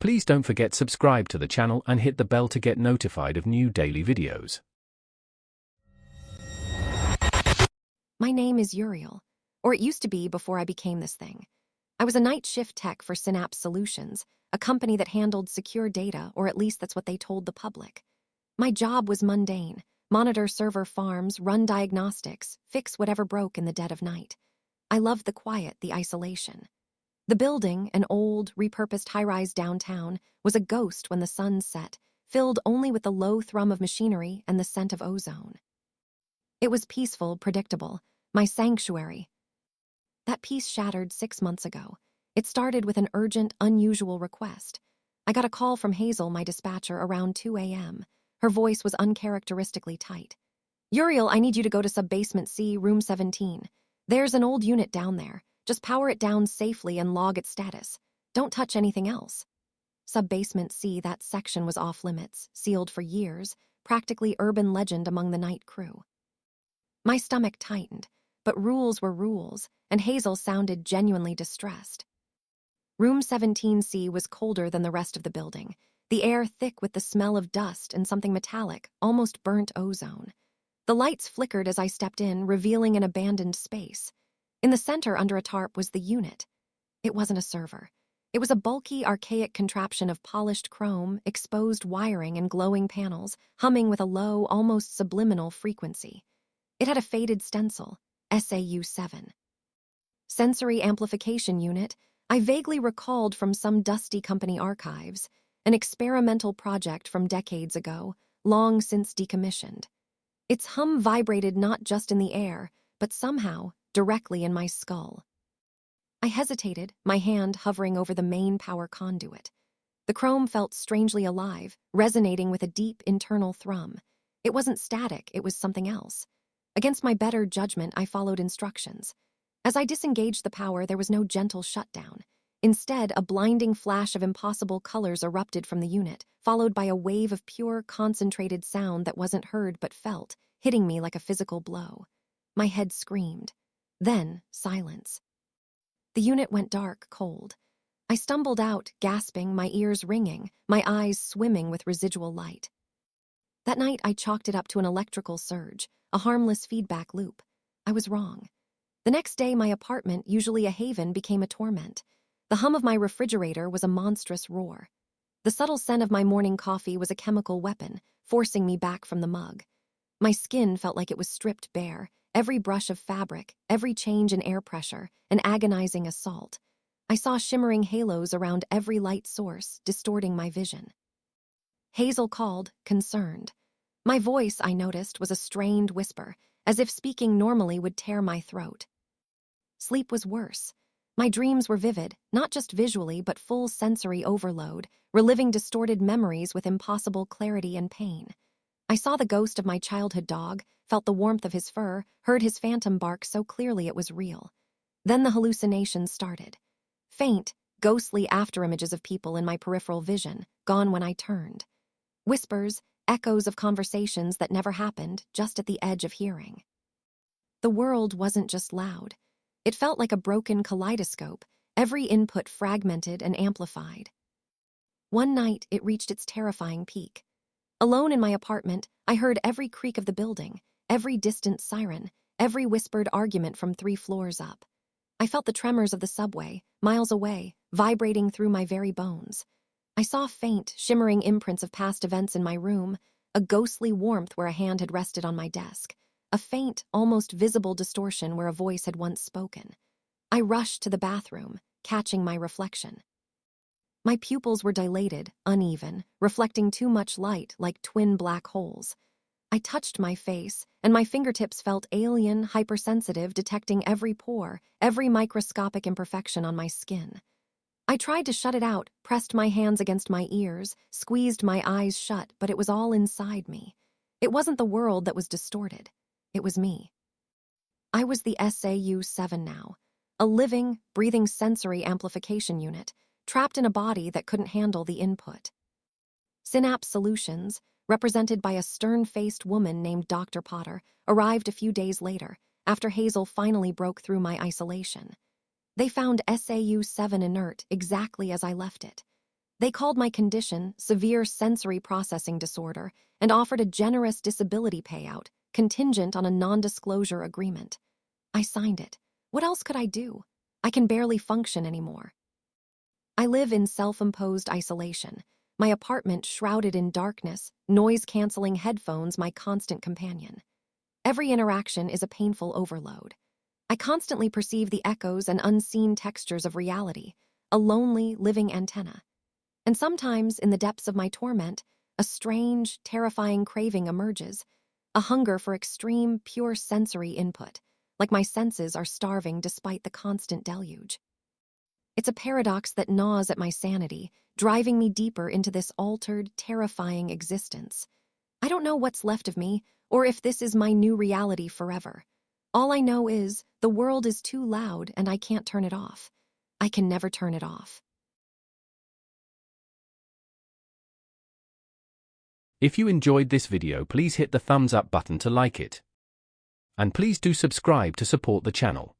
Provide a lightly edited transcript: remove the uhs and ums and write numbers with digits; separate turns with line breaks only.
Please don't forget subscribe to the channel and hit the bell to get notified of new daily videos.
My name is Uriel, or it used to be before I became this thing. I was a night shift tech for Synapse Solutions, a company that handled secure data, or at least that's what they told the public. My job was mundane: monitor server farms, run diagnostics, fix whatever broke in the dead of night. I loved the quiet, the isolation. The building, an old, repurposed high-rise downtown, was a ghost when the sun set, filled only with the low thrum of machinery and the scent of ozone. It was peaceful, predictable, my sanctuary. That peace shattered 6 months ago. It started with an urgent, unusual request. I got a call from Hazel, my dispatcher, around 2 a.m. Her voice was uncharacteristically tight. "Uriel, I need you to go to Sub-Basement C, Room 17. There's an old unit down there. Just power it down safely and log its status. Don't touch anything else." Sub-Basement C, that section was off-limits, sealed for years, practically urban legend among the night crew. My stomach tightened, but rules were rules, and Hazel sounded genuinely distressed. Room 17C was colder than the rest of the building, the air thick with the smell of dust and something metallic, almost burnt ozone. The lights flickered as I stepped in, revealing an abandoned space. In the center, under a tarp, was the unit. It wasn't a server. It was a bulky, archaic contraption of polished chrome, exposed wiring, and glowing panels, humming with a low, almost subliminal frequency. It had a faded stencil, SAU-7. Sensory Amplification Unit, I vaguely recalled from some dusty company archives, an experimental project from decades ago, long since decommissioned. Its hum vibrated not just in the air, but somehow directly in my skull. I hesitated, my hand hovering over the main power conduit. The chrome felt strangely alive, resonating with a deep internal thrum. It wasn't static, it was something else. Against my better judgment, I followed instructions. As I disengaged the power, there was no gentle shutdown. Instead, a blinding flash of impossible colors erupted from the unit, followed by a wave of pure, concentrated sound that wasn't heard but felt, hitting me like a physical blow. My head screamed. Then, silence. The unit went dark, cold. I stumbled out, gasping, my ears ringing, my eyes swimming with residual light. That night, I chalked it up to an electrical surge, a harmless feedback loop. I was wrong. The next day, my apartment, usually a haven, became a torment. The hum of my refrigerator was a monstrous roar. The subtle scent of my morning coffee was a chemical weapon, forcing me back from the mug. My skin felt like it was stripped bare, every brush of fabric, every change in air pressure, an agonizing assault. I saw shimmering halos around every light source, distorting my vision. Hazel called, concerned. My voice, I noticed, was a strained whisper, as if speaking normally would tear my throat. Sleep was worse. My dreams were vivid, not just visually, but full sensory overload, reliving distorted memories with impossible clarity and pain. I saw the ghost of my childhood dog, felt the warmth of his fur, heard his phantom bark so clearly it was real. Then the hallucinations started. Faint, ghostly afterimages of people in my peripheral vision, gone when I turned. Whispers, echoes of conversations that never happened, just at the edge of hearing. The world wasn't just loud. It felt like a broken kaleidoscope, every input fragmented and amplified. One night, it reached its terrifying peak. Alone in my apartment, I heard every creak of the building, every distant siren, every whispered argument from 3 floors up. I felt the tremors of the subway, miles away, vibrating through my very bones. I saw faint, shimmering imprints of past events in my room, a ghostly warmth where a hand had rested on my desk, a faint, almost visible distortion where a voice had once spoken. I rushed to the bathroom, catching my reflection. My pupils were dilated, uneven, reflecting too much light like twin black holes. I touched my face, and my fingertips felt alien, hypersensitive, detecting every pore, every microscopic imperfection on my skin. I tried to shut it out, pressed my hands against my ears, squeezed my eyes shut, but it was all inside me. It wasn't the world that was distorted. It was me. I was the SAU-7 now, a living, breathing sensory amplification unit, trapped in a body that couldn't handle the input. Synapse Solutions, represented by a stern-faced woman named Dr. Potter, arrived a few days later, after Hazel finally broke through my isolation. They found SAU-7 inert exactly as I left it. They called my condition severe sensory processing disorder and offered a generous disability payout contingent on a non-disclosure agreement. I signed it. What else could I do? I can barely function anymore. I live in self-imposed isolation, my apartment shrouded in darkness, noise-canceling headphones my constant companion. Every interaction is a painful overload. I constantly perceive the echoes and unseen textures of reality, a lonely, living antenna. And sometimes, in the depths of my torment, a strange, terrifying craving emerges, a hunger for extreme, pure sensory input, like my senses are starving despite the constant deluge. It's a paradox that gnaws at my sanity, driving me deeper into this altered, terrifying existence. I don't know what's left of me, or if this is my new reality forever. All I know is, the world is too loud and I can't turn it off. I can never turn it off.
If you enjoyed this video, please hit the thumbs up button to like it. And please do subscribe to support the channel.